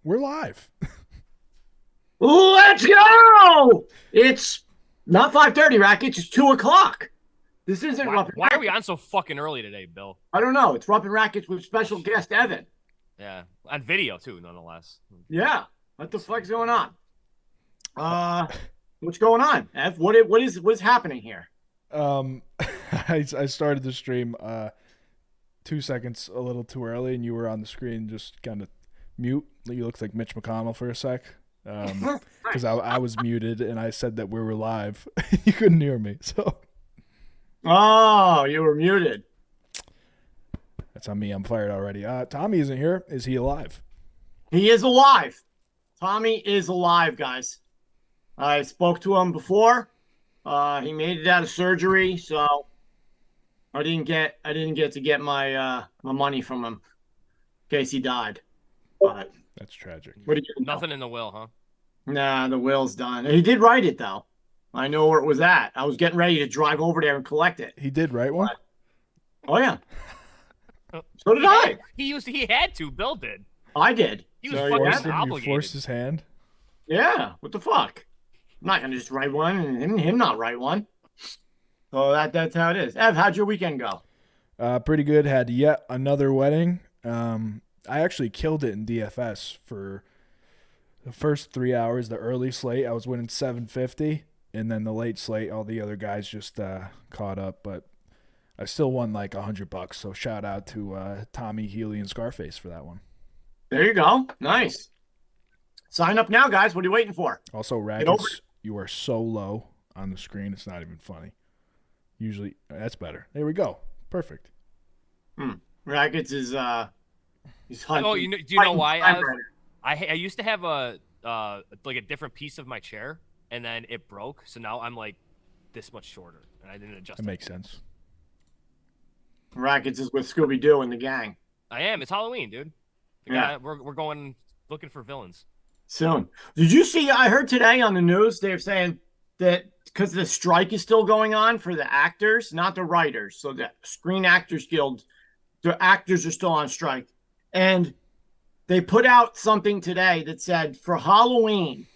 We're live. Let's go! It's not 5:30, Rackets. It's 2 o'clock. This isn't Why, Rupp and why are we Rackets. on so fucking early today, Bill? I don't know. It's Rupp and Rackets with special guest Evan. Yeah, on video too, nonetheless. Yeah. What the fuck's going on? What's going on, Ev? What's happening here? I started the stream 2 seconds a little too early, and you were on the screen just kind of mute. You looked like Mitch McConnell for a sec. Because I was muted and I said that we were live. You couldn't hear me, so. Oh, you were muted. That's on me. I'm fired already. Tommy isn't here. Is he alive? He is alive. Tommy is alive, guys. I spoke to him before. He made it out of surgery, so I didn't get to get my money from him in case he died. But That's tragic. what do you know? Nothing in the will, huh? Nah, the will's done. He did write it though. I know where it was at. I was getting ready to drive over there and collect it. He did write one? Oh yeah. So did I. He had to. Bill did. I did. He was So, fucking yeah. You obligated. forced his hand? Yeah. What the fuck? I'm not gonna just write one and him not write one. So that's how it is. Ev, how'd your weekend go? Pretty good. Had yet another wedding. I actually killed it in DFS for the first 3 hours. The early slate, I was winning 750, and then the late slate, all the other guys just caught up. But I still won like $100. So shout out to Tommy, Healy, and Scarface for that one. There you go. Nice. Sign up now, guys. What are you waiting for? Also, over Rackets, you are so low on the screen, it's not even funny. Usually, that's better. There we go. Perfect. Rackets is he's hunting. Oh, do you know why? Fighting I used to have a like a different piece of my chair, and then it broke. So now I'm like this much shorter, and I didn't adjust. That makes sense. Rackets is with Scooby Doo and the gang. I am. It's Halloween, dude. Yeah. We're going looking for villains. Soon. Did you see? I heard today on the news they're saying that because the strike is still going on for the actors, not the writers. So the Screen Actors Guild, the actors are still on strike. And they put out something today that said for Halloween,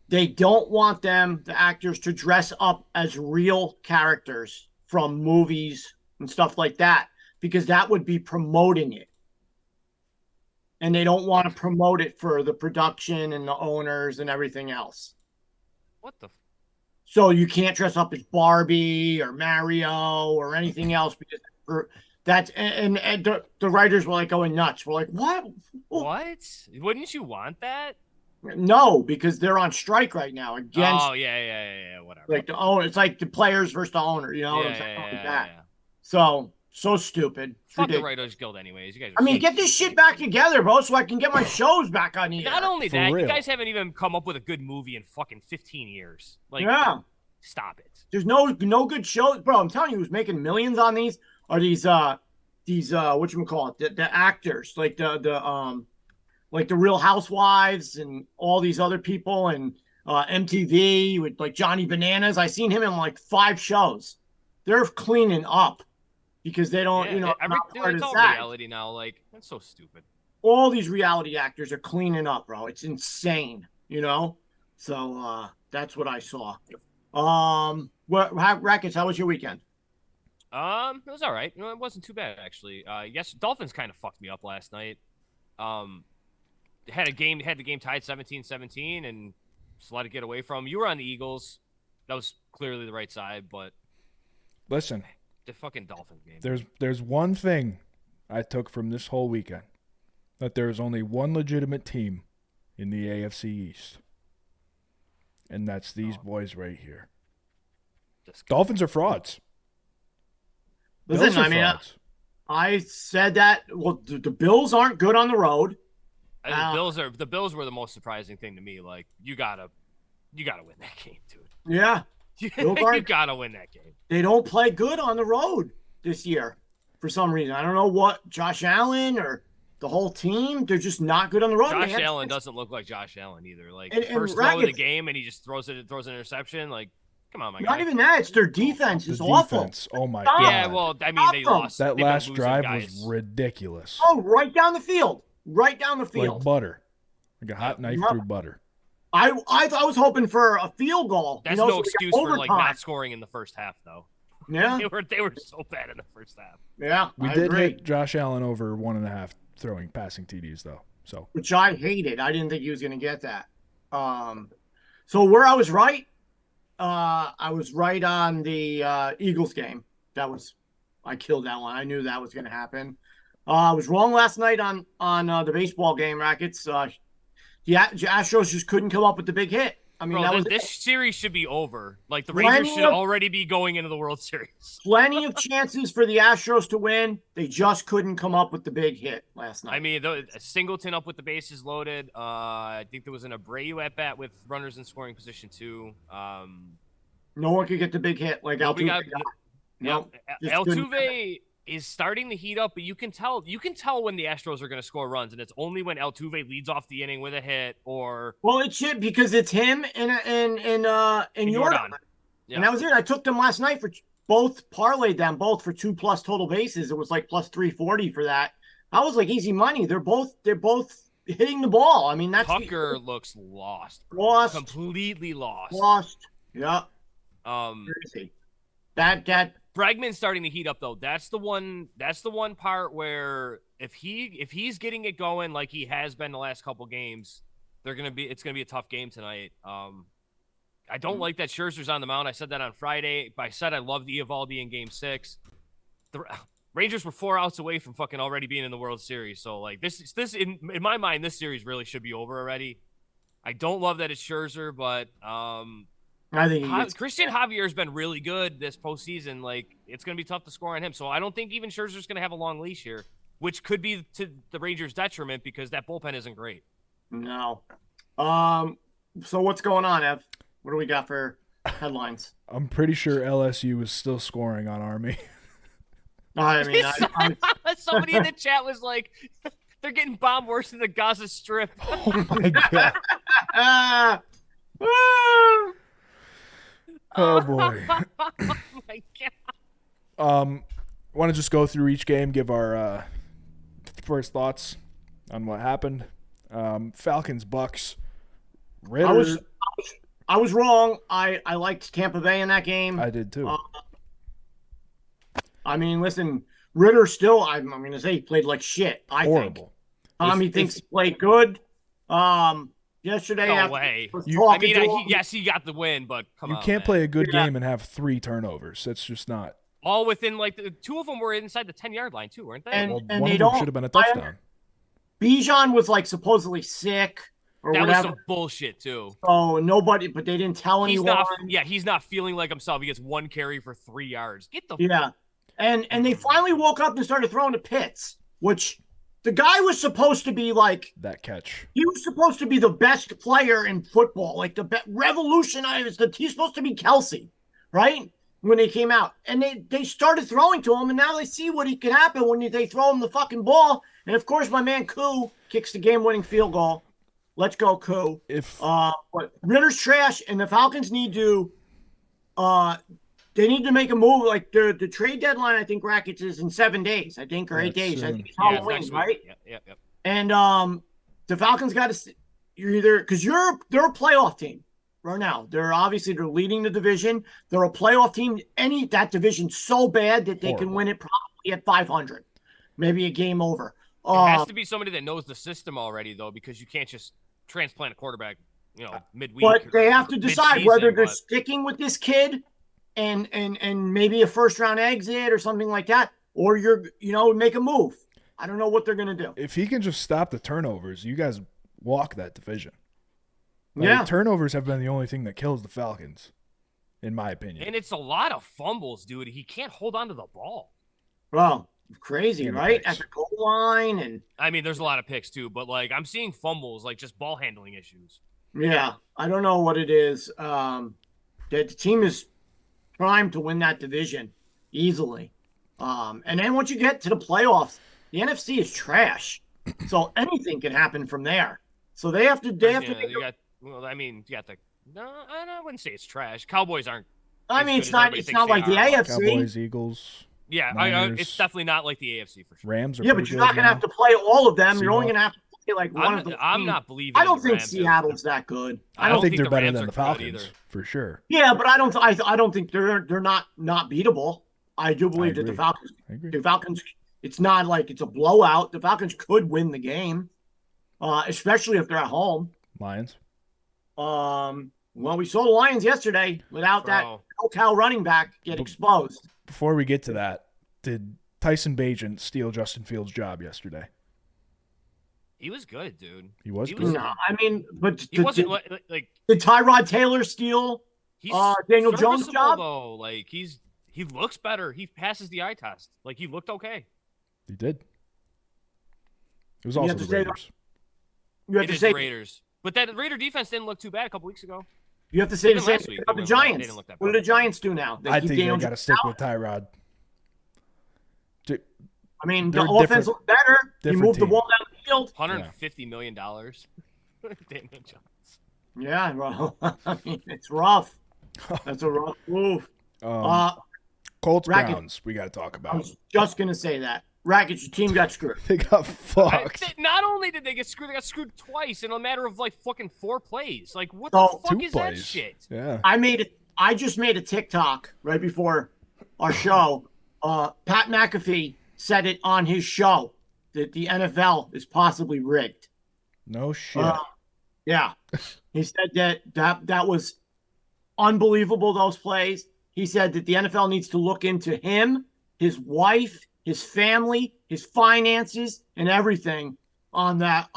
they don't want the actors, to dress up as real characters from movies and stuff like that, because that would be promoting it. And they don't want to promote it for the production and the owners and everything else. What the? So you can't dress up as Barbie or Mario or anything else because that's and the writers were like going nuts. We're like, what? What? Wouldn't you want that? No, because they're on strike right now against. Oh yeah, whatever. Like the owner, it's like the players versus the owner. You know, yeah. So stupid. Fuck the Writers Guild, anyways. You guys. I mean, get this shit back together, bro, so I can get my shows back on the air. Not only For that, real. you guys haven't even come up with a good movie in fucking 15 years. Like, Yeah. stop it. There's no good shows, bro. I'm telling you, who's making millions on these are these whatchamacallit, the actors, like the Real Housewives and all these other people, and MTV with like Johnny Bananas. I seen him in like 5 shows. They're cleaning up because they don't, Yeah, not part it's of all SAG. reality now. Like, that's so stupid. All these reality actors are cleaning up, bro. It's insane, So that's what I saw. Rackets, how was your weekend? It was all right. It wasn't too bad actually. Yes, Dolphins kind of fucked me up last night. Had the game tied 17-17 and just let it get away from. You were on the Eagles. That was clearly the right side, but Listen, the fucking Dolphins game. there's one thing I took from this whole weekend, that there is only one legitimate team in the AFC East, and that's these boys right here. Dolphins are frauds. Listen, Bills are I mean, frauds. I said that. Well, the Bills aren't good on the road. The Bills were the most surprising thing to me. Like, you gotta win that game, dude. Yeah, You aren't- gotta win that game. they don't play good on the road this year for some reason. I don't know what Josh Allen or the whole team. They're just not good on the road. Josh Allen doesn't look like Josh Allen either. Like, And first throw of the Rackets- game, and he just throws an interception. Like, come on, my Not guy. even that. It's their defense The is awful. defense. Oh my Stop. god. Yeah, well, I mean, they Stop lost. that They've been last losing drive guys. was ridiculous. Oh, right down the field. Right down the Like field. butter. Like a hot knife through butter. I was hoping for a field goal. That's so no we got excuse for like overtime. not scoring in the first half, though. Yeah, They were so bad in the first half. yeah. We I did agree. hit Josh Allen over 1.5 passing TDs though. So Which I hated. I didn't think he was going to get that. So where I was right on the Eagles game. I killed that one. I knew that was going to happen. I was wrong last night on the baseball game, Rackets. The Astros just couldn't come up with the big hit. I mean, Bro, this series should be over. Like, the Rangers should already be going into the World Series. Plenty of chances for the Astros to win. They just couldn't come up with the big hit last night. I mean, Singleton up with the bases loaded. I think there was an Abreu at bat with runners in scoring position too. No one could get the big hit like Altuve. Nope. Altuve is starting to heat up, but you can tell when the Astros are going to score runs, and it's only when Altuve leads off the inning with a hit or. Well, it should, because it's him and Yordan. Yeah. And that was it. I took them last night parlayed them both for 2+ total bases. It was like plus 340 for that. I was like easy money. They're both hitting the ball. I mean, that's Tucker looks lost. Completely lost. Yeah. Crazy. That Bregman's starting to heat up though. That's the one part where if he's getting it going like he has been the last couple games, it's gonna be a tough game tonight. I don't like that Scherzer's on the mound. I said that on Friday. I said I loved Eovaldi in Game 6. The Rangers were 4 outs away from fucking already being in the World Series. So like this in my mind, this series really should be over already. I don't love that it's Scherzer, but I think Christian Javier's been really good this postseason. Like, it's going to be tough to score on him. So I don't think even Scherzer's going to have a long leash here, which could be to the Rangers' detriment because that bullpen isn't great. No. So what's going on, Ev? What do we got for headlines? I'm pretty sure LSU is still scoring on Army. I mean, somebody in the chat was like, they're getting bombed worse than the Gaza Strip. Oh my god. Oh boy. Oh my god. Want to just go through each game, give our first thoughts on what happened. Falcons, Bucks. Ritter. I was wrong. I liked Tampa Bay in that game. I did too. I mean, listen, Ritter still, I'm going to say he played like shit. Horrible. He thinks he played good. Yesterday, no way. He got the win, but come on. You can't play a good game and have 3 turnovers. That's just not. All within, like, the 2 of them were inside the 10-yard line, too, weren't they? And one they of them should have been a touchdown. Bijan was, like, supposedly sick or that whatever. Was some bullshit, too. Oh, nobody, but they didn't tell anyone. He's not feeling like himself. He gets 1 carry for 3 yards. Get the Yeah. And they finally woke up and started throwing to Pitts, which the guy was supposed to be like that catch. He was supposed to be the best player in football, like the revolutionized. He's supposed to be Kelsey, right? When they came out, and they started throwing to him, and now they see what can happen when they throw him the fucking ball. And of course, my man Koo kicks the game-winning field goal. Let's go, Koo. But Ritter's trash, and the Falcons need to. They need to make a move. Like the trade deadline, I think Rackets is in 7 days, I think, or 8 days. I think it's Halloween, right? Yep. And the Falcons got to. You're either because they're a playoff team right now. They're leading the division. They're a playoff team. That division so bad that they can win it probably at 500, maybe a game over. It has to be somebody that knows the system already, though, because you can't just transplant a quarterback, midweek. But they have to decide whether they're sticking with this kid. And maybe a first-round exit or something like that, or make a move. I don't know what they're going to do. If he can just stop the turnovers, you guys walk that division. Yeah. Turnovers have been the only thing that kills the Falcons, in my opinion. And it's a lot of fumbles, dude. He can't hold on to the ball. Well, crazy, right? At the goal line. And I mean, there's a lot of picks, too, but, like, I'm seeing fumbles, like, just ball handling issues. Yeah, I don't know what it is. The team is primed to win that division easily. And then once you get to the playoffs, the NFC is trash. So anything can happen from there. So they have to. You got the. No, I wouldn't say it's trash. Cowboys aren't. I mean, it's not like the AFC. Cowboys, Eagles. Yeah, it's definitely not like the AFC for sure. Rams are. Yeah, but you're not going to have to play all of them. You're only going to have to like one of the. I'm not believing. I don't the think Rams Seattle's that good. I don't think they're better Rams than are the good Falcons either. for sure. Yeah, but I don't think they're not beatable. I do believe that the Falcons. It's not like it's a blowout. The Falcons could win the game, especially if they're at home. Lions. Well, we saw the Lions yesterday without that cow running back get exposed. Before we get to that, did Tyson Bagent steal Justin Fields' job yesterday? He was good, dude. He was good. No, I mean, but he wasn't like did Tyrod Taylor steal Daniel Jones' job? Though. Like he looks better. He passes the eye test. Like he looked okay. He did. It was also the Raiders. You have to say Raiders, but that Raider defense didn't look too bad a couple weeks ago. You have to say the same thing about the Giants. What do the Giants do now? I think they got to stick with Tyrod. I mean, the offense looked better. You moved the ball down the field. $150 million. Daniel Jones. Yeah, bro. I mean, it's rough. That's a rough move. Colts Browns, we got to talk about. I was just going to say that. Rackets, your team got screwed. They got fucked. Not only did they get screwed, they got screwed twice in a matter of like fucking 4 plays. Like, what the fuck is that shit? Yeah. I just made a TikTok right before our show. Pat McAfee said it on his show that the NFL is possibly rigged. No shit. Yeah. He said that was unbelievable, those plays. He said that the NFL needs to look into him, his wife, his family, his finances, and everything on that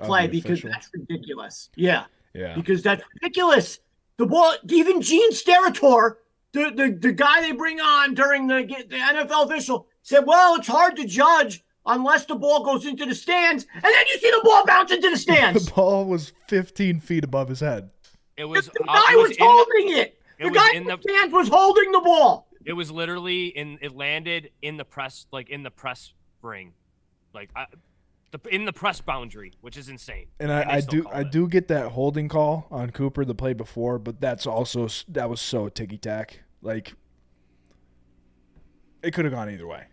play because that's ridiculous. Yeah. Because that's ridiculous. The ball, even Gene Steratore, the guy they bring on during the NFL official, said, "Well, it's hard to judge unless the ball goes into the stands, and then you see the ball bounce into the stands." The ball was 15 feet above his head. It was. The guy was holding it. The guy in the stands was holding the ball. It was literally it landed in the press, like in the press ring, like in the press boundary, which is insane. And I do get that holding call on Cooper the play before, but that was so ticky tack. Like it could have gone either way.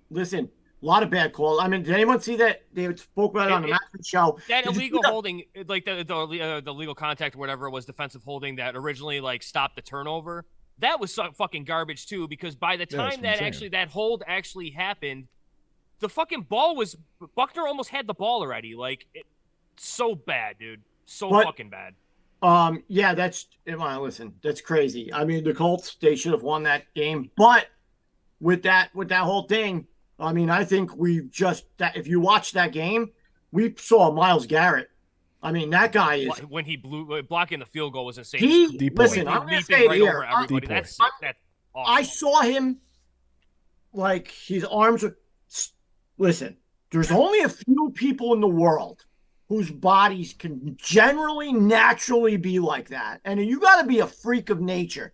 Listen, a lot of bad calls. I mean, did anyone see that? They spoke about it on the Matthew show. That illegal holding, like the legal contact or whatever was defensive holding that originally like stopped the turnover. That was fucking garbage too, because by the time that hold actually happened, the fucking ball was Buckner almost had the ball already. Like so bad, dude. Fucking bad. Yeah, listen, that's crazy. I mean, the Colts, they should have won that game, but with that whole thing, I mean, I think if you watch that game, we saw Myles Garrett. I mean, that guy is when he blocking the field goal was insane. Listen, I'm going to say it here. That's awesome. I saw him like his arms are. Listen, there's only a few people in the world whose bodies can generally naturally be like that, and you got to be a freak of nature.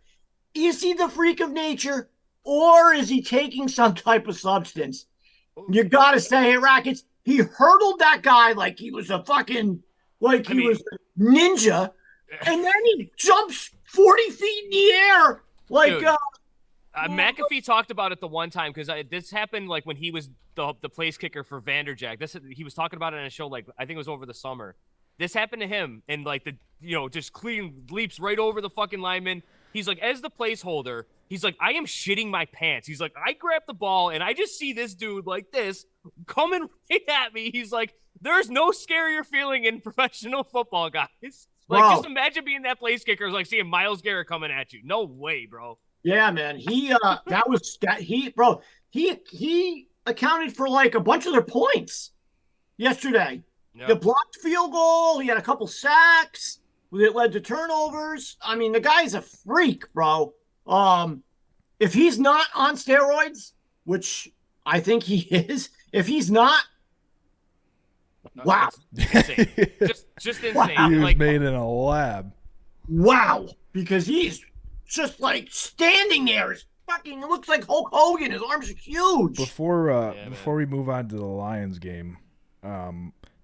Is he the freak of nature, or is he taking some type of substance? You got to say it, Rackets. He hurdled that guy like he was a fucking. Like he was a ninja, and then he jumps 40 feet in the air. Like, dude, McAfee talked about it the one time because this happened like when he was the place kicker for Vanderjagt. He was talking about it on a show like I think it was over the summer. This happened to him, and like just clean leaps right over the fucking lineman. He's like, as the placeholder, he's like, I am shitting my pants. He's like, I grabbed the ball and I just see this dude like this coming right at me. He's like, there's no scarier feeling in professional football, guys. Like, just imagine being that place kicker, like seeing Myles Garrett coming at you. No way, bro. Yeah, man. He accounted for like a bunch of their points yesterday. Yep. The blocked field goal. He had a couple sacks. It led to turnovers. I mean, the guy's a freak, bro. If he's not on steroids, which I think he is, if he's not, wow. Insane. just insane. Wow. He was made in a lab. Wow. Because he's just like standing there. It looks like Hulk Hogan. His arms are huge. Before we move on to the Lions game,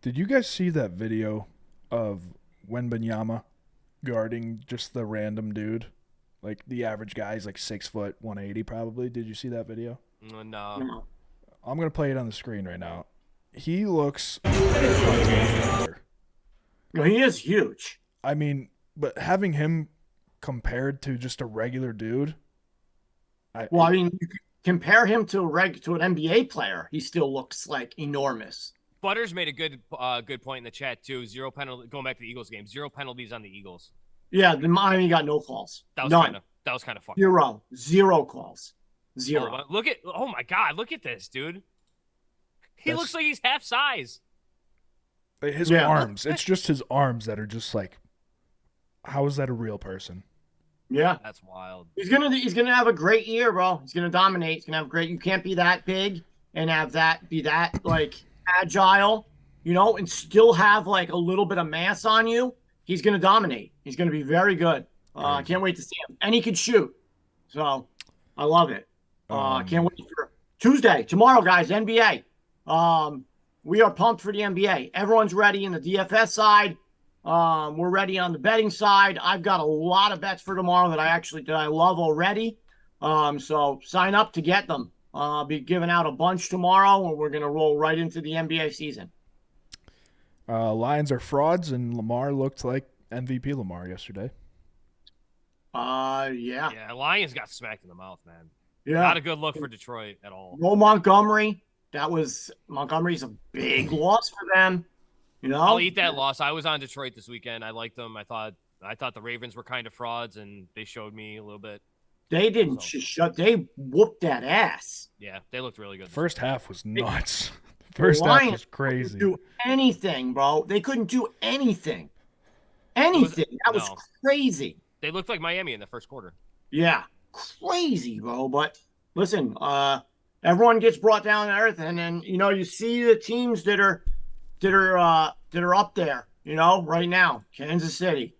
did you guys see that video of Wembanyama guarding just the random dude? Like the average guy is like 6 foot, 180 probably. Did you see that video? No. I'm going to play it on the screen right now. he looks like a teenager. No, he is huge. I mean, but having him compared to just a regular dude. Well, I mean, you could compare him to an NBA player. He still looks like enormous. Butters made a good point in the chat too. Zero penalty going back to the Eagles game. Zero penalties on the Eagles. Yeah, the Miami got no calls. That was None. kind of fucking Zero calls. Zero. Oh my God, look at this, dude. He looks like he's half size. His arms. It's just his arms that are just like, how is that a real person? Yeah. That's wild. He's gonna have a great year, bro. He's gonna dominate. He's gonna have great. You can't be that big and be that like agile, and still have like a little bit of mass on you. He's gonna dominate. He's gonna be very good. I can't wait to see him. And he can shoot. So I love it. Can't wait for Tuesday, tomorrow, guys, NBA. We are pumped for the NBA. Everyone's ready in the DFS side. We're ready on the betting side. I've got a lot of bets for tomorrow that I love already. So sign up to get them. I'll be giving out a bunch tomorrow, and we're going to roll right into the NBA season. Lions are frauds, and Lamar looked like MVP Lamar yesterday. Yeah. Yeah, Lions got smacked in the mouth, man. Yeah. Not a good look for Detroit at all. No Montgomery. Montgomery's a big loss for them. I'll eat that loss. I was on Detroit this weekend. I liked them. I thought the Ravens were kind of frauds, and they showed me a little bit. They didn't They whooped that ass. Yeah, they looked really good. First half was nuts. First half was crazy. Couldn't do anything, bro. They couldn't do anything. That was crazy. They looked like Miami in the first quarter. Yeah, crazy, bro. But listen, everyone gets brought down to earth, and then you see the teams that are up there, right now. Kansas City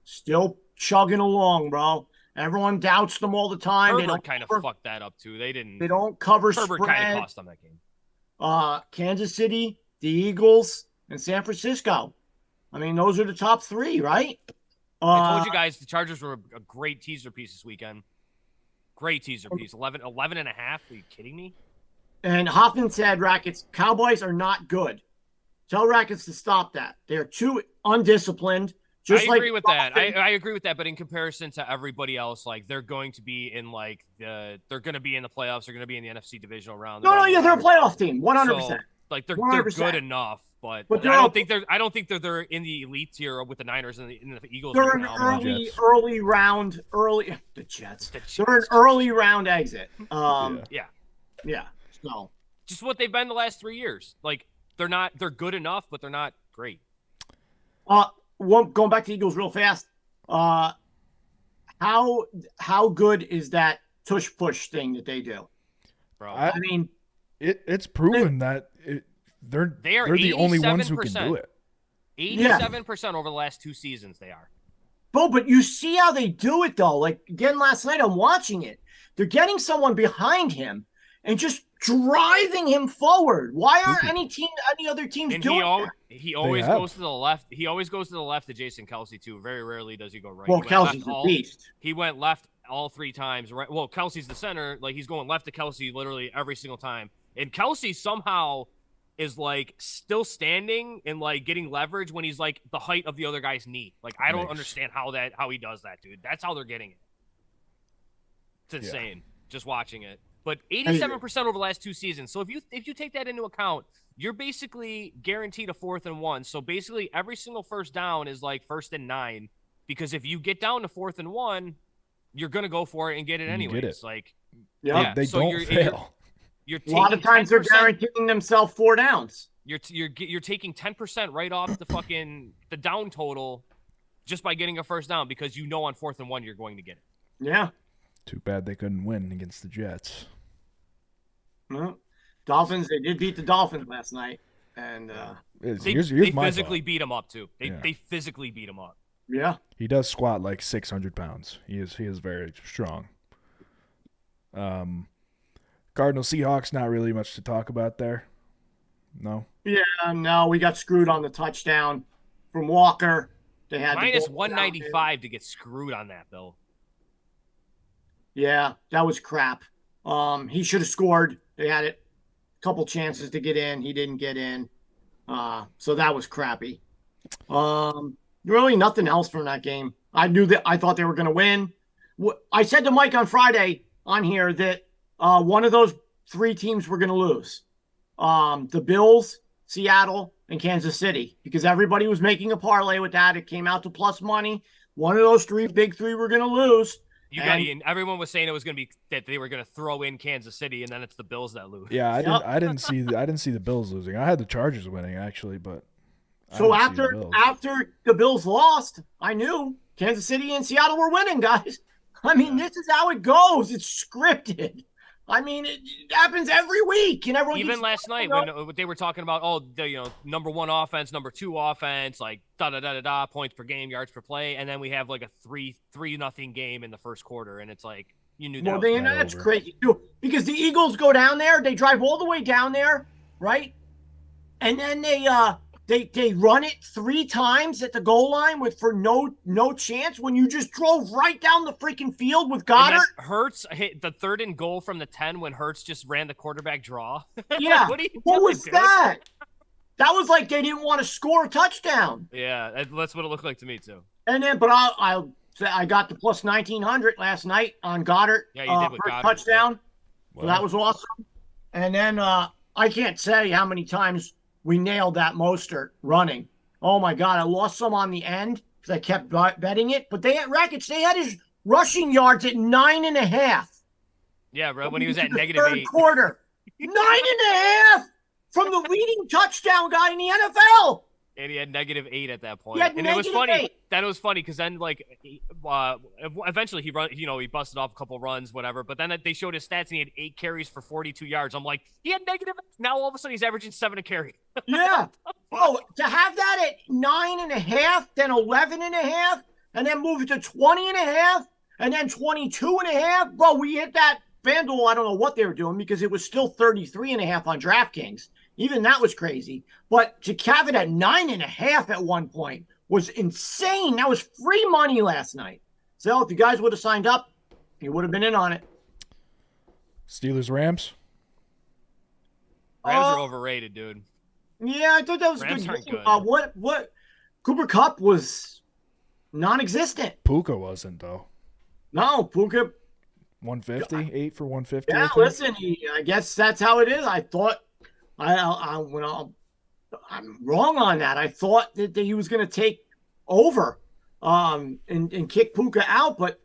still chugging along, bro. Everyone doubts them all the time. Herbert kind of fucked that up too. They don't cover Herbert spread. kind of cost them that game. Kansas City, the Eagles, and San Francisco. I mean, those are the top three, right? I told you guys the Chargers were a great teaser piece this weekend. Great teaser piece. 11 and a half. Are you kidding me? And Hoffman said, Rackets, Cowboys are not good. Tell Rackets to stop that. They're too undisciplined. I agree with that. I agree with that. But in comparison to everybody else, like they're going to be in they're going to be in the playoffs. They're going to be in the NFC divisional round. They're a playoff team, 100%. So, like they're 100%. good enough, but I don't think they're in the elite tier with the Niners and the Eagles. They're an early round. The Jets. They're an early round exit. Yeah. So just what they've been the last 3 years. Like they're good enough, but they're not great. Going back to Eagles real fast. How good is that tush push thing that they do, bro? I mean, it's proven that they're the only ones who can do it. 87% over the last 2 seasons they are. Bro, but you see how they do it though. Like again last night, I'm watching it. They're getting someone behind him and just driving him forward. Why aren't any other teams doing that? He always goes to the left. He always goes to the left to Jason Kelce too. Very rarely does he go right. Well, Kelsey's a beast. He went left all 3 times. Right. Well, Kelsey's the center. Like he's going left to Kelce literally every single time. And Kelce somehow is like still standing and like getting leverage when he's like the height of the other guy's knee. Like I don't understand how he does that, dude. That's how they're getting it. It's insane. Just watching it. But 87% over the last 2 seasons. So if you take that into account, you're basically guaranteed a 4th and 1. So basically every single first down is like 1st and 9, because if you get down to 4th and 1, you're gonna go for it and get it anyways. It's like they don't fail. You're a lot of times they're guaranteeing themselves 4 downs. You're taking 10% right off the down total just by getting a first down, because on 4th and 1 you're going to get it. Yeah. Too bad they couldn't win against the Jets. Well, Dolphins, they did beat the Dolphins last night. And they physically beat them up, too. They physically beat them up. Yeah. He does squat like 600 pounds. He is very strong. Cardinals Seahawks, not really much to talk about there. No? Yeah, no. We got screwed on the touchdown from Walker. They had minus 195 to get screwed on that, Bill. Yeah, that was crap. He should have scored. They had it couple chances to get in. He didn't get in. So that was crappy. Really nothing else from that game. I thought they were going to win. I said to Mike on Friday on here that one of those three teams were going to lose. The Bills, Seattle, and Kansas City, because everybody was making a parlay with that. It came out to plus money. One of those big three were going to lose. And everyone was saying it was going to be that they were going to throw in Kansas City, and then it's the Bills that lose. Yeah, I didn't see the Bills losing. I had the Chargers winning actually, but so after the Bills lost, I knew Kansas City and Seattle were winning, guys. I mean, this is how it goes. It's scripted. I mean, it happens every week, and everyone. Even last night when they were talking about the number one offense, number two offense, like points per game, yards per play, and then we have like a 3-0 game in the first quarter, and it's like you knew that. Well, that's crazy too, because the Eagles go down there, they drive all the way down there, right, and then they run it 3 times at the goal line for no chance when you just drove right down the freaking field with Goddard. Hurts hit the 3rd and goal from the 10 when Hurts just ran the quarterback draw. Yeah. What was that? That was like they didn't want to score a touchdown. Yeah, that's what it looked like to me too. And then, but I'll say I got the plus 1900 last night on Goddard. Yeah, you did with Goddard. Touchdown. Wow. So that was awesome. And then I can't say how many times we nailed that Mostert running. Oh, my God. I lost some on the end because I kept betting it. But they had Rackets. They had his rushing yards at 9.5. Yeah, bro, when he was at -8. Third quarter. 9.5 from the leading touchdown guy in the NFL. And he had -8 at that point. And it was funny. 8. That was funny because then, eventually he busted off a couple runs, whatever. But then they showed his stats and he had 8 carries for 42 yards. I'm like, he had -8. Now all of a sudden he's averaging 7 a carry. Yeah. Oh, to have that at 9.5, then 11.5, and then move it to 20.5, and then 22.5. Bro, we hit that FanDuel. I don't know what they were doing because it was still 33.5 on DraftKings. Even that was crazy. But to have it at 9.5 at one point was insane. That was free money last night. So if you guys would have signed up, you would have been in on it. Steelers Rams. Rams are overrated, dude. Yeah, I thought that was Rams good. aren't good. What? Cooper Kupp was non-existent. Puka wasn't though. No, Puka. 150, 8 for 150. Yeah, listen, I guess that's how it is. I thought I'm wrong on that. I thought that he was going to take over and kick Puka out, but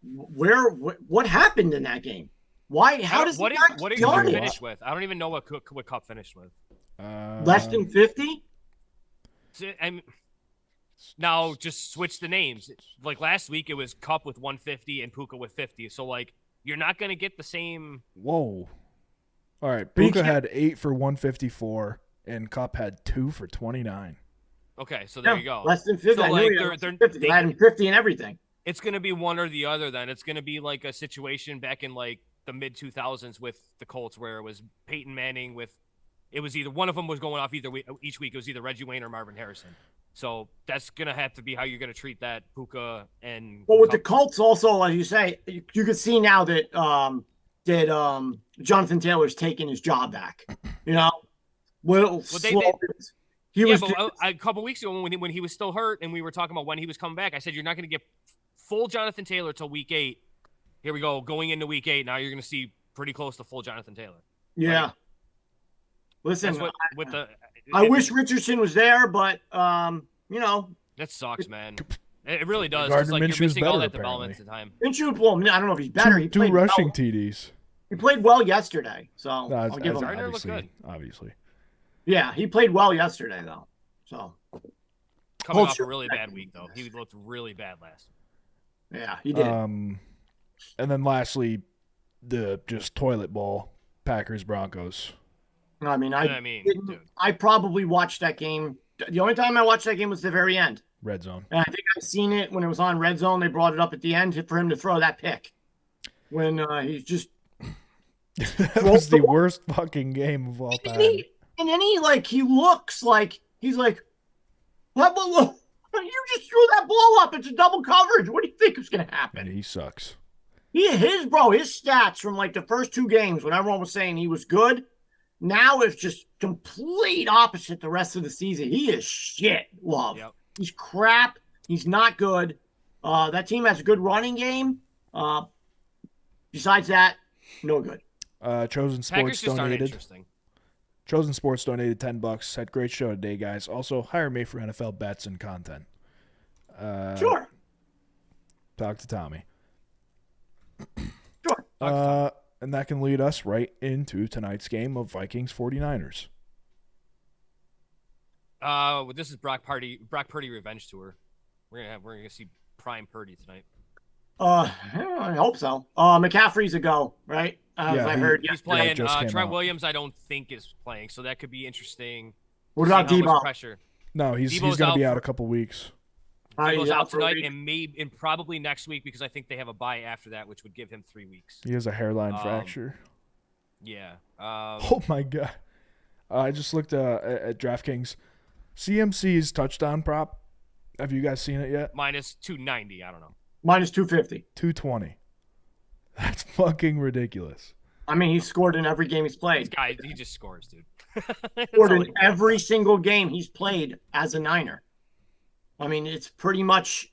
what happened in that game? Why? How does what did he finish with? I don't even know what Kupp finished with. Less than 50? Now just switch the names. Like last week, it was Kupp with 150 and Puka with 50. So like you're not going to get the same. Whoa. All right, Puka had 8 for 154, and Kupp had 2 for 29. Okay, so there you go. Less than 50. So, I like, knew they had him 50 and everything. It's going to be one or the other then. It's going to be like a situation back in like the mid-2000s with the Colts where it was Peyton Manning with – it was either – one of them was going off each week. It was either Reggie Wayne or Marvin Harrison. So that's going to have to be how you're going to treat that Puka and – Well, with the Colts also, as you say, you can see now that Jonathan Taylor's taking his job back. You know? A couple weeks ago when he was still hurt and we were talking about when he was coming back, I said you're not going to get full Jonathan Taylor till week 8. Here we go, going into week 8. Now you're going to see pretty close to full Jonathan Taylor. Yeah. Listen, I wish Richardson was there, but you know, that sucks, man. It really does. Gardner It's like Minshew's you're missing all better, that development at the time. Minshew, well, I don't know if he's better. He Two played rushing well. TDs. He played well yesterday, so I'll give him. Gardner looked good. Obviously. Yeah, he played well yesterday, though. So coming off a really bad week, though, he looked really bad last week. Yeah, he did. And then lastly, the just toilet bowl, Packers Broncos. I probably watched that game. The only time I watched that game was the very end. Red zone. And I think I've seen it when it was on Red Zone. They brought it up at the end for him to throw that pick. When he's just that was the worst fucking game of all time. And then he looks like he's like, what? You just threw that ball up. It's a double coverage. What do you think is going to happen? And he sucks. His stats from like the first 2 games when everyone was saying he was good, Now it's just complete opposite the rest of the season. He is shit, Love. Yep. He's crap. He's not good. That team has a good running game. Besides that, no good. Chosen Packers Sports just aren't donated. interesting. Chosen Sports donated $10. Had great show today, guys. Also, hire me for NFL bets and content. Sure. Talk to Tommy. Sure. And that can lead us right into tonight's game of Vikings 49ers. This is Brock Purdy revenge tour. We're gonna see prime Purdy tonight. I hope so. McCaffrey's a go, right? Yeah, I heard. He's playing. just came Trent out. Williams, I don't think is playing, so that could be interesting. What See about how much Debo? pressure. No, he's Debo's going to be out out for- a couple weeks. He goes out for a tonight week? and probably next week because I think they have a bye after that, which would give him 3 weeks. He has a hairline fracture. Yeah. Oh, my God. I just looked at DraftKings. CMC's touchdown prop. Have you guys seen it yet? minus 290. I don't know. Minus 250. 220. That's fucking ridiculous. I mean, he's scored in every game he's This played. guy, he just scores, dude. That's Scored all in he does. every single game he's played as a Niner. I mean, it's pretty much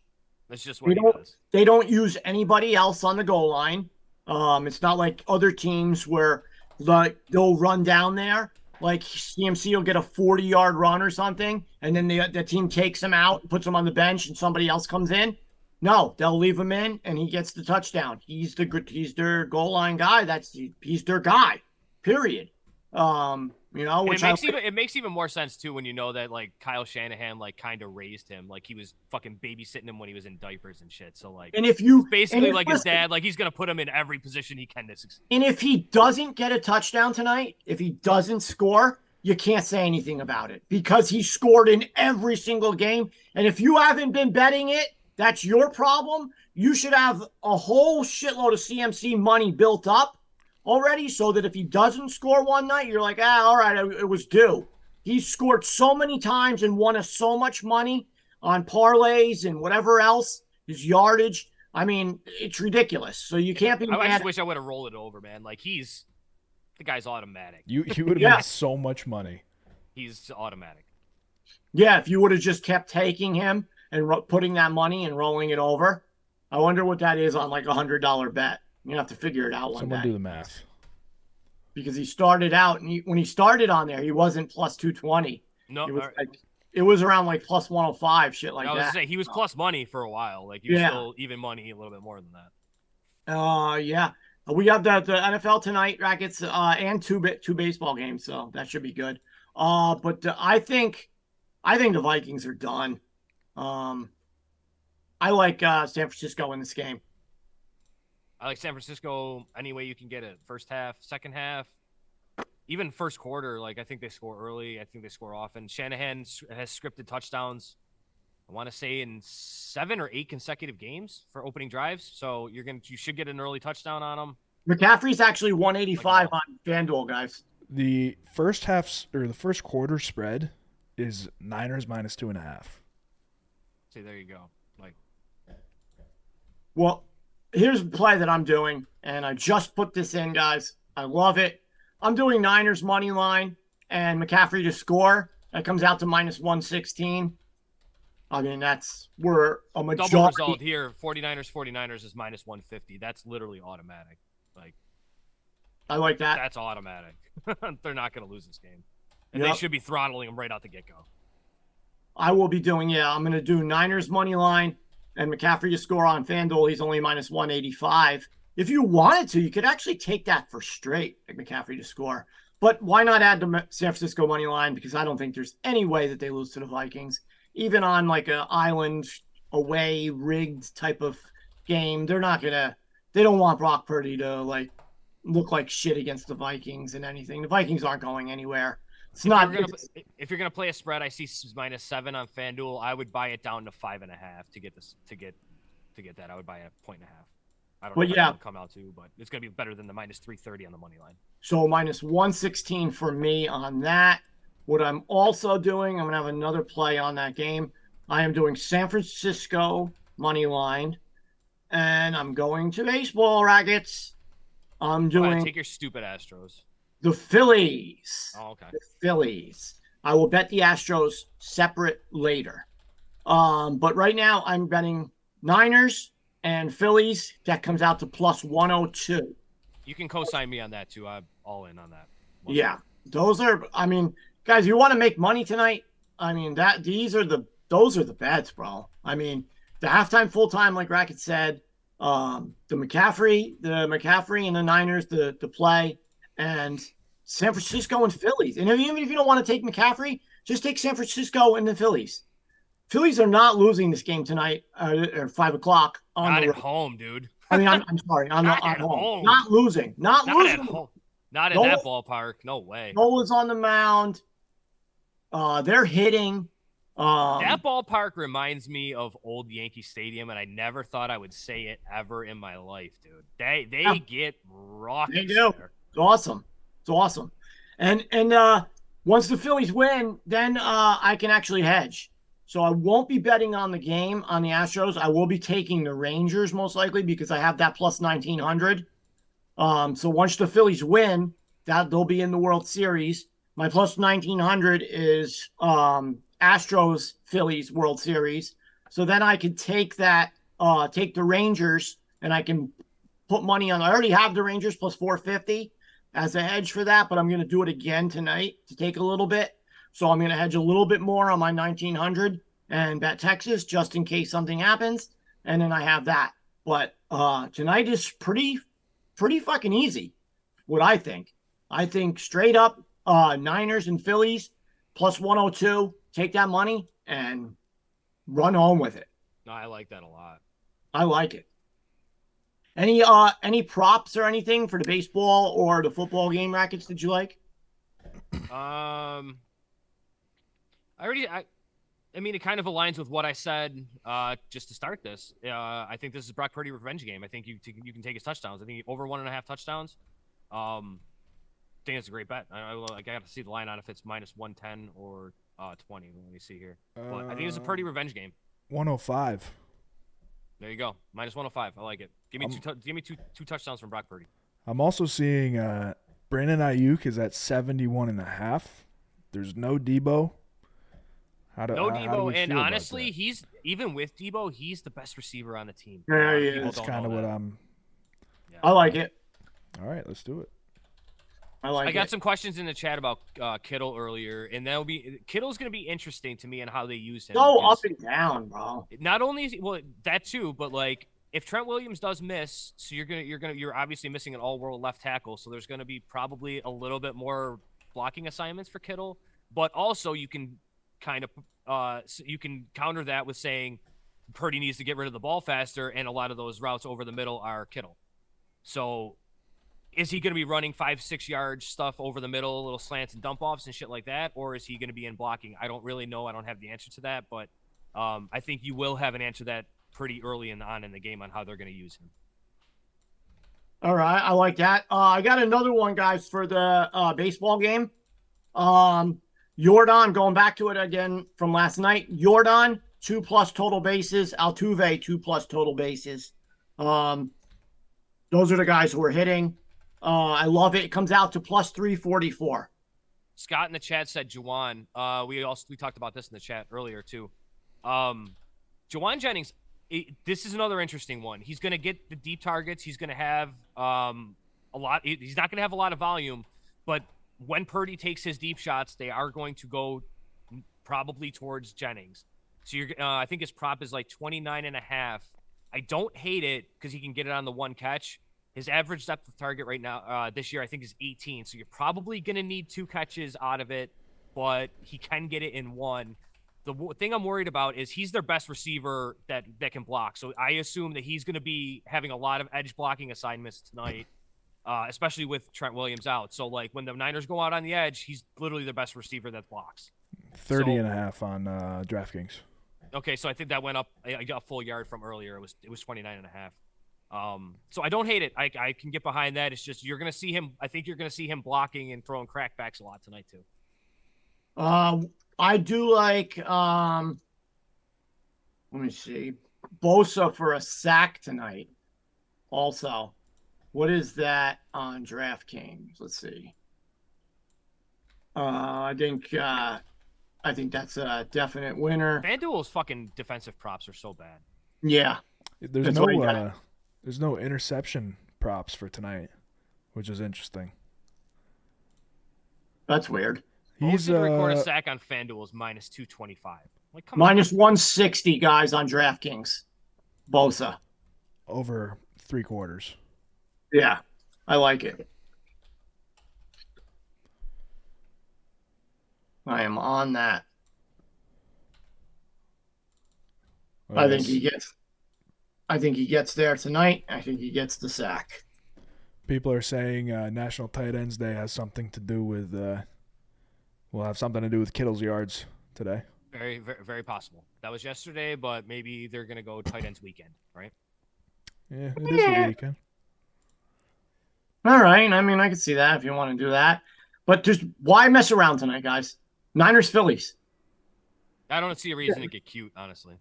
That's just we what he don't- does. they don't use anybody else on the goal line. It's not like other teams where they'll run down there. Like CMC will get a 40-yard run or something, and then the team takes him out, puts him on the bench, and somebody else comes in. No, they'll leave him in, and he gets the touchdown. He's their goal line guy. He's their guy. Period. And Which it makes even more sense too when you know that like Kyle Shanahan like kind of raised him, like he was fucking babysitting him when he was in diapers and shit. So like, and if you basically and like if- his dad, like he's gonna put him in every position he can to succeed. And if he doesn't get a touchdown tonight, if he doesn't score, you can't say anything about it because he scored in every single game. And if you haven't been betting it, that's your problem. You should have a whole shitload of CMC money built up already so that if he doesn't score one night, you're like, all right, it was due. He's scored so many times and won us so much money on parlays and whatever else, his yardage. I mean, it's ridiculous. So you can't be I mad. just wish I would have rolled it over, man. Like the guy's automatic. You would have Yeah. made so much money. He's automatic. Yeah, if you would have just kept taking him and putting that money and rolling it over, I wonder what that is on like $100 bet. You have to figure it out one Someone day do the math. because he started out and when he started on there, he wasn't plus 220. No, It was around like plus 105, shit like I was that. gonna say he was plus money for a while. Like he was Yeah. still even money, a little bit more than that. Yeah. We have the NFL tonight, Rackets, and two baseball games, so that should be good. But I think the Vikings are done. I like San Francisco in this game. I like San Francisco any way you can get it. First half, second half, even first quarter. Like I think they score early. I think they score often. Shanahan has scripted touchdowns. I want to say in 7 or 8 consecutive games for opening drives. So you should get an early touchdown on them. McCaffrey's actually 185 on FanDuel, guys. The first half or the first quarter spread is Niners minus 2.5. See, there you go. Like, Well, here's the play that I'm doing, and I just put this in, guys. I love it. I'm doing Niners money line and McCaffrey to score. That comes out to minus 116. I mean, we're a majority. double result here. 49ers is minus 150. That's literally automatic. Like, I like that. that's automatic. They're not going to lose this game. And Yep. they should be throttling them right out the get-go. I will be doing, I'm going to do Niners money line and McCaffrey to score on FanDuel. He's only minus 185. If you wanted to, you could actually take that for straight, like McCaffrey to score. But why not add the San Francisco money line? Because I don't think there's any way that they lose to the Vikings. Even on like an island away rigged type of game, they don't want Brock Purdy to like look like shit against the Vikings and anything. The Vikings aren't going anywhere. It's not. If you're gonna play a spread, I see minus 7 on FanDuel. I would buy it down to 5.5 to get this to get that. I would buy a 1.5. I don't know what it'll come out to, but it's gonna be better than the minus 330 on the money line. So minus 116 for me on that. What I'm also doing, I'm gonna have another play on that game. I am doing San Francisco money line, and I'm going to baseball, Rackets. I'm Go ahead, doing. take your stupid Astros. The Phillies. Oh, okay. The Phillies. I will bet the Astros separate later. But right now I'm betting Niners and Phillies. That comes out to plus 102. You can co-sign me on that too. I'm all in on that. Yeah. Those are, I mean, guys, you want to make money tonight? I mean, those are the bets, bro. I mean, the halftime, full time, like Rackets said, the McCaffrey and the Niners, the play, and San Francisco and Phillies. And even if you don't want to take McCaffrey, just take San Francisco and the Phillies. Phillies are not losing this game tonight at 5:00 on Not the at home, dude. I mean, I'm sorry, Not at home. Not losing. Not losing. At home. Not in that ballpark. No way. Nola's on the mound. They're hitting. That ballpark reminds me of old Yankee Stadium, and I never thought I would say it ever in my life, dude. They get rocked. They do. It's awesome. It's awesome. And once the Phillies win, then I can actually hedge. So I won't be betting on the game on the Astros. I will be taking the Rangers most likely because I have that plus 1900. So once the Phillies win, that they'll be in the World Series. My plus 1900 is Astros Phillies World Series. So then I could take that, take the Rangers, and I can put money on. I already have the Rangers plus 450 as a hedge for that, but I'm going to do it again tonight to take a little bit. So I'm going to hedge a little bit more on my 1900 and bet Texas just in case something happens. And then I have that. But tonight is pretty fucking easy, what I think. I think straight up Niners and Phillies plus 102. Take that money and run home with it. No, I like that a lot. I like it. Any props or anything for the baseball or the football game, Rackets, did you like? I mean, it kind of aligns with what I said just to start this. I think this is Brock Purdy revenge game. I think you can take his touchdowns. I think over 1.5 touchdowns. I think it's a great bet. I got to see the line on if it's minus 110 or 20. Let me see here. But I think it's a Purdy revenge game. 105. There you go. Minus 105. I like it. Give me two touchdowns from Brock Purdy. I'm also seeing Brandon Ayuk is at 71.5. There's no Debo. Debo, and honestly, he's even with Debo, he's the best receiver on the team. Yeah, that's kind of what I'm. Yeah. I like it. All right, let's do it. I got some questions in the chat about Kittle earlier, and Kittle's going to be interesting to me and how they use him. So up and down, bro. Not only that too, but like if Trent Williams does miss, so you're obviously missing an all-world left tackle, so there's going to be probably a little bit more blocking assignments for Kittle, but also you can kind of you can counter that with saying Purdy needs to get rid of the ball faster, and a lot of those routes over the middle are Kittle. So is he going to be running 5-6 yard stuff over the middle, little slants and dump offs and shit like that, or is he going to be in blocking? I don't really know. I don't have the answer to that, but I think you will have an answer to that pretty early on in the game on how they're going to use him. All right, I like that. I got another one, guys, for the baseball game. Jordan, going back to it again from last night. Jordan, 2+ total bases. Altuve, 2+ total bases. Those are the guys who are hitting. I love it. It comes out to plus 344. Scott in the chat said Juwan. We talked about this in the chat earlier too. Juwan Jennings, this is another interesting one. He's going to get the deep targets. He's going to have a lot. He's not going to have a lot of volume, but when Purdy takes his deep shots, they are going to go probably towards Jennings. So I think his prop is like 29.5. I don't hate it because he can get it on the one catch. His average depth of target right now this year, I think, is 18. So you're probably going to need 2 catches out of it, but he can get it in one. The thing I'm worried about is he's their best receiver that can block. So I assume that he's going to be having a lot of edge blocking assignments tonight, especially with Trent Williams out. So, like, when the Niners go out on the edge, he's literally the best receiver that blocks. 30.5 on DraftKings. Okay, so I think that went up a full yard from earlier. It was 29.5. So I don't hate it. I can get behind that. It's just you're going to see him. I think you're going to see him blocking and throwing crackbacks a lot tonight too. I do like. Let me see, Bosa for a sack tonight. Also, what is that on DraftKings? Let's see. I think that's a definite winner. FanDuel's fucking defensive props are so bad. Yeah, There's that's no what he got. there's no interception props for tonight, which is interesting. That's weird. He's Bosa to record a sack on FanDuel is minus 225. Like, come Minus 160 guys on DraftKings. Bosa. over 3/4. Yeah, I like it. I am on that. I think he gets there tonight. I think he gets the sack. People are saying National Tight Ends Day has something to do with will have something to do with Kittle's yards today. Very, very, very possible. That was yesterday, but maybe they're gonna go tight ends weekend, right? Yeah, it is the weekend. All right. I mean, I can see that if you want to do that. But just why mess around tonight, guys? Niners, Phillies. I don't see a reason to get cute, honestly.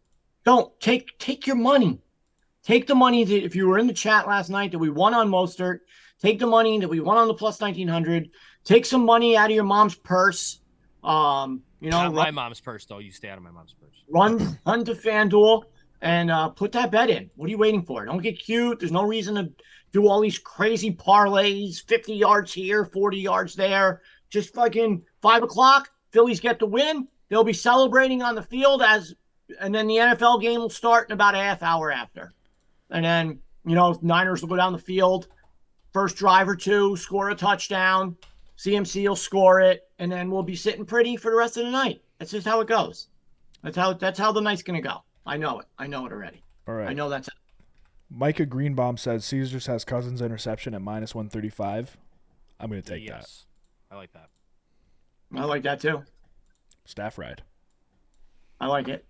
Don't take your money. Take the money that if you were in the chat last night that we won on Mostert, take the money that we won on the plus 1900. Take some money out of your mom's purse. Not my mom's purse, though. You stay out of my mom's purse. Run to FanDuel and put that bet in. What are you waiting for? Don't get cute. There's no reason to do all these crazy parlays, 50 yards here, 40 yards there. Just fucking 5 o'clock. Phillies get the win. They'll be celebrating on the field and then the NFL game will start in about a half hour after. And then, Niners will go down the field, first drive or two, score a touchdown, CMC will score it, and then we'll be sitting pretty for the rest of the night. That's just how it goes. That's how the night's going to go. I know it. I know it already. All right. I know that's it. Micah Greenbaum says Caesars has Cousins interception at minus 135. I'm going to take that. I like that. I like that too. Staff ride. I like it.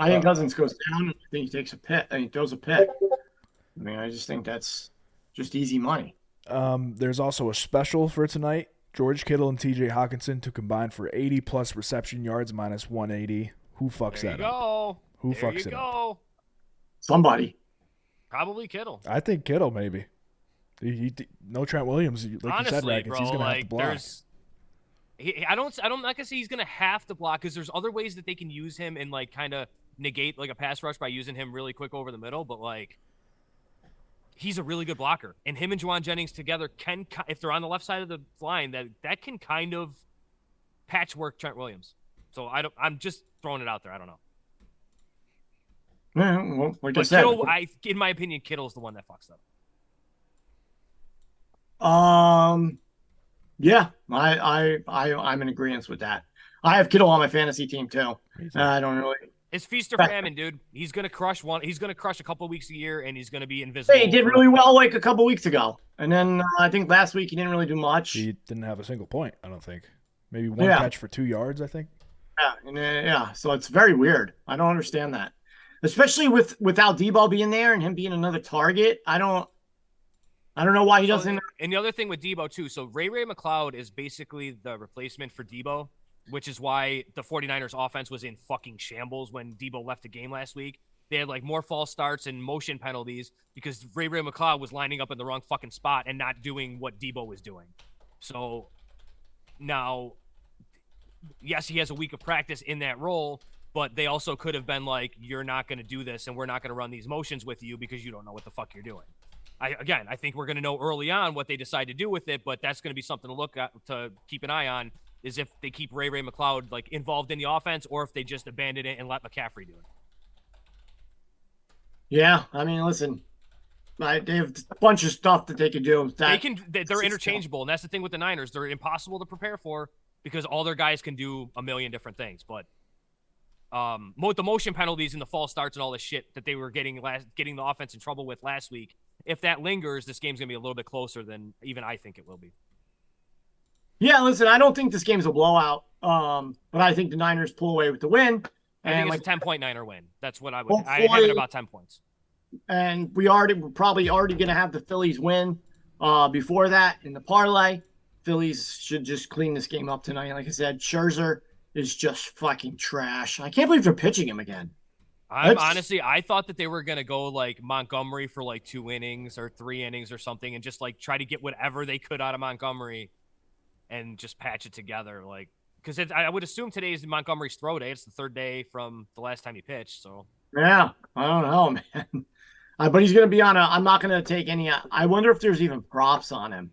I think Cousins goes down. I think he takes a pick. I think he throws a pick. I mean, I just think that's just easy money. There's also a special for tonight. George Kittle and TJ Hawkinson to combine for 80-plus reception yards minus 180. Who fucks that up? Who fucks it up? Somebody. Probably Kittle. I think Kittle maybe. No Trent Williams, like honestly, you said, Rackets. bro, he's gonna have to block. I'm not gonna say he's gonna have to block because there's other ways that they can use him and like kind of negate like a pass rush by using him really quick over the middle. But like, he's a really good blocker, and him and Juwan Jennings together can, if they're on the left side of the line, that can kind of patchwork Trent Williams. So I'm just throwing it out there. I don't know. Yeah, well, like but I said, Kittle, in my opinion, Kittle's the one that fucks up. Yeah, I'm in agreement with that. I have Kittle on my fantasy team too. I don't really. It's feast or famine, dude. He's gonna crush one. He's gonna crush a couple of weeks a year, and he's gonna be invisible. Hey, he did really well like a couple weeks ago, and then I think last week he didn't really do much. He didn't have a single point. I don't think. Maybe one catch for 2 yards. I think. Yeah. So it's very weird. I don't understand that, especially without Debo being there and him being another target. I don't know why he doesn't. And the other thing with Debo too. So Ray McLeod is basically the replacement for Debo, which is why the 49ers offense was in fucking shambles when Debo left the game last week. They had like more false starts and motion penalties because Ray McLeod was lining up in the wrong fucking spot and not doing what Debo was doing. So now, yes, he has a week of practice in that role, but they also could have been like, you're not going to do this and we're not going to run these motions with you because you don't know what the fuck you're doing. I think we're going to know early on what they decide to do with it, but that's going to be something to look at, to keep an eye on, is if they keep Ray McLeod like involved in the offense or if they just abandon it and let McCaffrey do it. Yeah, I mean, listen, they have a bunch of stuff that they can do. They're interchangeable, and that's the thing with the Niners. They're impossible to prepare for because all their guys can do a million different things. But the motion penalties and the false starts and all this shit that they were getting the offense in trouble with last week, if that lingers, this game's gonna be a little bit closer than even I think it will be. Yeah, listen, I don't think this game's a blowout, but I think the Niners pull away with the win. I think it's a 10-point Niner win. That's what I would. I have it about 10 points. And we're probably already going to have the Phillies win before that in the parlay. Phillies should just clean this game up tonight. Like I said, Scherzer is just fucking trash. I can't believe they're pitching him again. Honestly, I thought that they were going to go like Montgomery for like 2 innings or 3 innings or something and just like try to get whatever they could out of Montgomery. and just patch it together. Like, because I would assume today is Montgomery's throw day. It's the third day from the last time he pitched. So Yeah, I don't know, man. But he's going to be on a. I'm not going to take any. I wonder if there's even props on him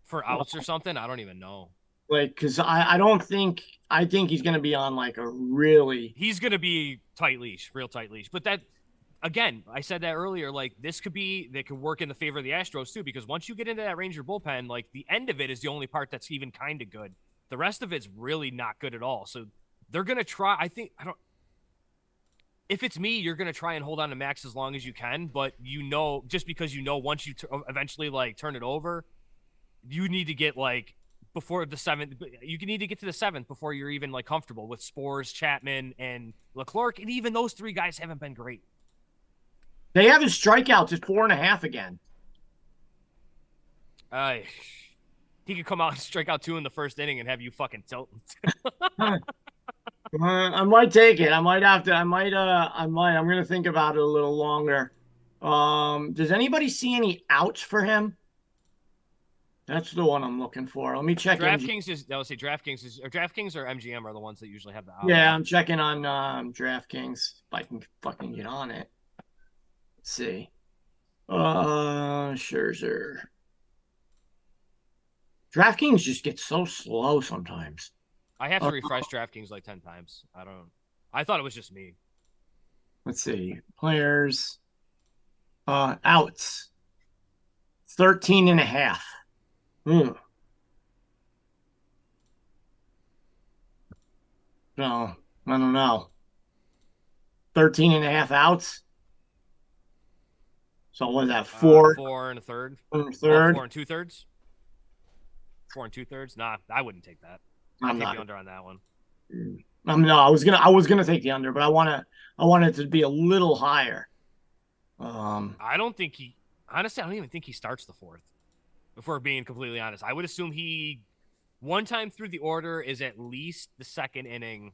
for outs or something. I don't even know. Like, because I don't think. I think he's going to be on like a really. He's going to be tight leash, real tight leash. But that, again, I said that earlier. Like, this could be that could work in the favor of the Astros too, because once you get into that Ranger bullpen, like the end of it is the only part that's even kind of good. The rest of it's really not good at all. So they're going to try. If it's me, you're going to try and hold on to Max as long as you can. But just because once you eventually like turn it over, you need to get like before the seventh. You need to get to the seventh before you're even like comfortable with Spores, Chapman, and Leclerc. And even those three guys haven't been great. They have his strikeouts at 4.5 again. He could come out and strike out 2 in the first inning and have you fucking tilt. I might take it. I might have to. I'm going to think about it a little longer. Does anybody see any outs for him? That's the one I'm looking for. Let me check. DraftKings DraftKings or MGM are the ones that usually have the outs. Yeah, I'm checking on DraftKings. If I can fucking get on it. Let's see. Scherzer. DraftKings just gets so slow sometimes. I have to refresh DraftKings like 10 times. I thought it was just me. Let's see. Players. Outs. 13.5. No, I don't know. 13.5 outs. So what is that? 4 and a third. 4 and a third. 4 and 2/3. 4 and 2/3. Nah, I wouldn't take that. I'm take not the under on that one. I was gonna take the under, but I want it to be a little higher. I don't even think he starts the fourth. If we're being completely honest, I would assume he one time through the order is at least the second inning.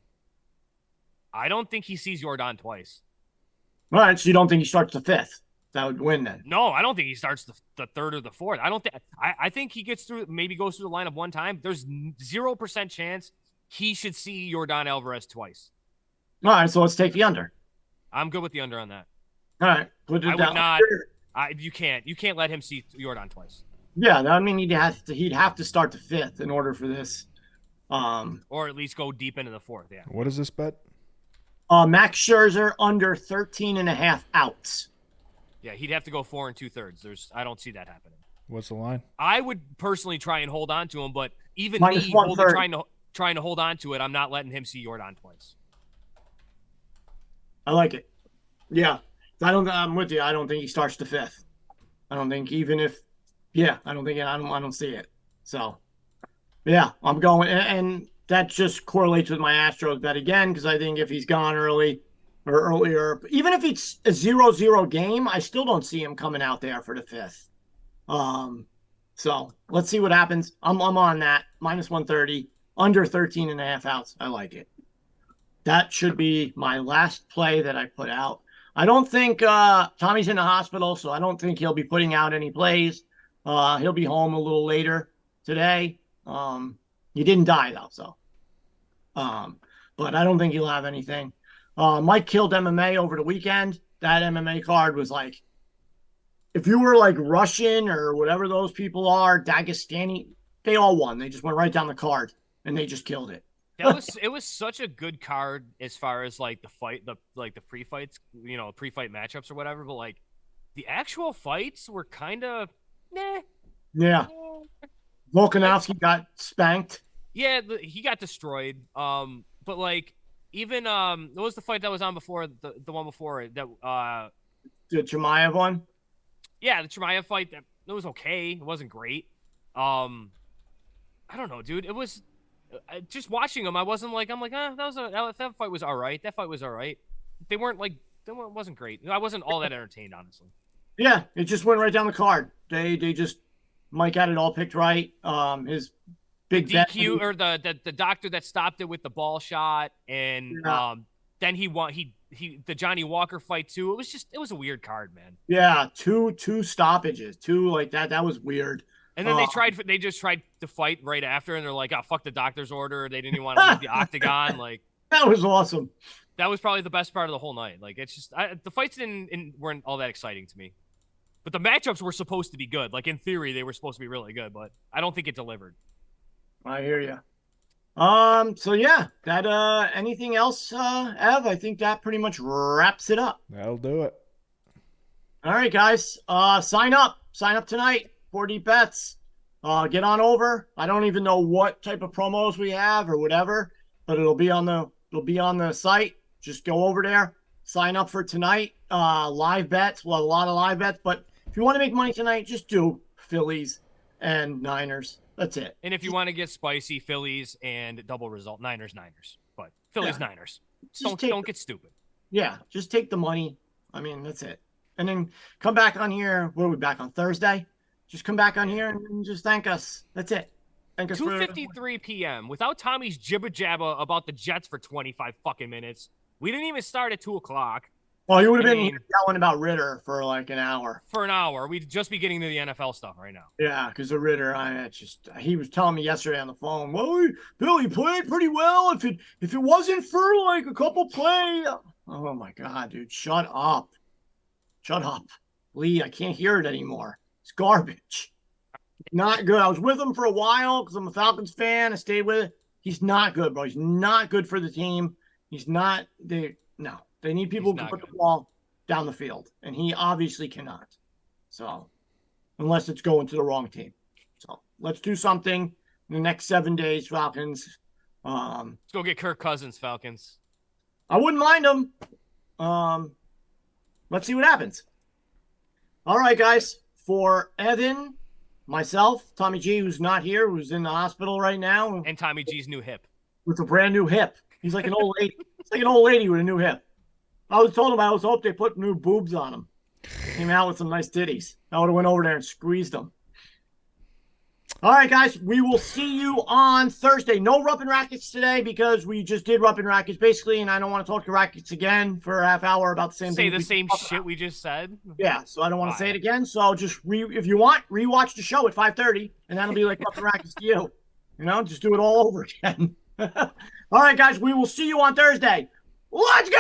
I don't think he sees Jordan twice. All right, so you don't think he starts the fifth? That would win then. No, I don't think he starts the third or the fourth. I think he gets through, maybe goes through the lineup one time. There's 0% chance he should see Jordan Alvarez twice. All right, so let's take the under. I'm good with the under on that. All right, put it I down. would not. You can't let him see Jordan twice. Yeah, I mean he'd have to start the fifth in order for this. Or at least go deep into the fourth. Yeah. What is this bet? Max Scherzer under 13.5 outs. Yeah, he'd have to go 4 and 2/3. I don't see that happening. What's the line? I would personally try and hold on to him, but even Minus me trying to hold on to it, I'm not letting him see Jordan twice. I like it. Yeah, I'm with you. I don't think he starts the fifth. I don't think I don't see it. So, yeah, I'm going, and that just correlates with my Astros bet again, because I think if he's gone early or earlier, even if it's a 0-0 game, I still don't see him coming out there for the fifth. So let's see what happens. I'm on that minus 130 under 13.5 outs. I like it. That should be my last play that I put out. I don't think Tommy's in the hospital, so I don't think he'll be putting out any plays. He'll be home a little later today. He didn't die though, so. But I don't think he'll have anything. Mike killed MMA over the weekend. That MMA card was like, if you were like Russian or whatever those people are, Dagestani, they all won. They just went right down the card and they just killed it. It was such a good card as far as like the pre-fights, pre-fight matchups or whatever. But like the actual fights were kind of, Yeah. Volkanovski got spanked. Yeah, he got destroyed. But like even what was the fight that was on before the one before it that The Chimaev one? Yeah, the Chimaev fight that it was okay. It wasn't great. I don't know, dude. It was just watching them. I wasn't like that fight was all right. That fight was all right. They wasn't great. I wasn't all that entertained, honestly. Yeah, it just went right down the card. They just Mike had it all picked right. His big DQ or the doctor that stopped it with the ball shot, and then he won. The Johnny Walker fight too. It was a weird card, man. Yeah, two stoppages, two like that. That was weird. And then they just tried to fight right after, and they're like, "Oh, fuck the doctor's order." They didn't even want to leave the octagon. Like that was awesome. That was probably the best part of the whole night. Like it's just the fights weren't all that exciting to me, but the matchups were supposed to be good. Like in theory, they were supposed to be really good, but I don't think it delivered. I hear you. So yeah, that anything else, Ev? I think that pretty much wraps it up. That'll do it. All right, guys. Sign up tonight. 4 Deep Bets. Get on over. I don't even know what type of promos we have or whatever, but it'll be on the site. Just go over there, sign up for tonight. Live bets. We'll have a lot of live bets, but if you want to make money tonight, just do Phillies and Niners. That's it. And if you want to get spicy, Phillies and double result, Niners, but Phillies, Yeah. Niners. Don't get stupid. Yeah, just take the money. I mean, that's it. And then come back on here. What are we back on Thursday? Just come back on here and just thank us. That's it. Thank us. 2:53 p.m. without Tommy's jibber jabber about the Jets for 25 fucking minutes. We didn't even start at 2:00. Well, you would have been yelling about Ritter for like an hour. For an hour. We'd just be getting to the NFL stuff right now. Yeah, because the Ritter, he was telling me yesterday on the phone, well, Bill, he played pretty well. If it wasn't for like a couple plays. Oh my God, dude, shut up. Shut up. Lee, I can't hear it anymore. It's garbage. Not good. I was with him for a while because I'm a Falcons fan. I stayed with it. He's not good, bro. He's not good for the team. He's not. They need people who can put the ball down the field, and he obviously cannot. So, unless it's going to the wrong team. So, let's do something in the next 7 days, Falcons. Let's go get Kirk Cousins, Falcons. I wouldn't mind him. Let's see what happens. All right, guys. For Evan, myself, Tommy G, who's not here, who's in the hospital right now. And Tommy G's new hip. With a brand new hip. He's like an old lady. It's like an old lady with a new hip. I told him I hope they put new boobs on him. Came out with some nice titties. I would have went over there and squeezed them. All right, guys. We will see you on Thursday. No Rupp and Rackets today because we just did Rupp and Rackets basically, and I don't want to talk to Rackets again for a half hour about the same thing. Say the same shit we just said. Yeah, so I don't want to say it again. So just if you want, rewatch the show at 5:30, and that'll be like Rupp and Rackets to you. Just do it all over again. All right, guys. We will see you on Thursday. Let's go!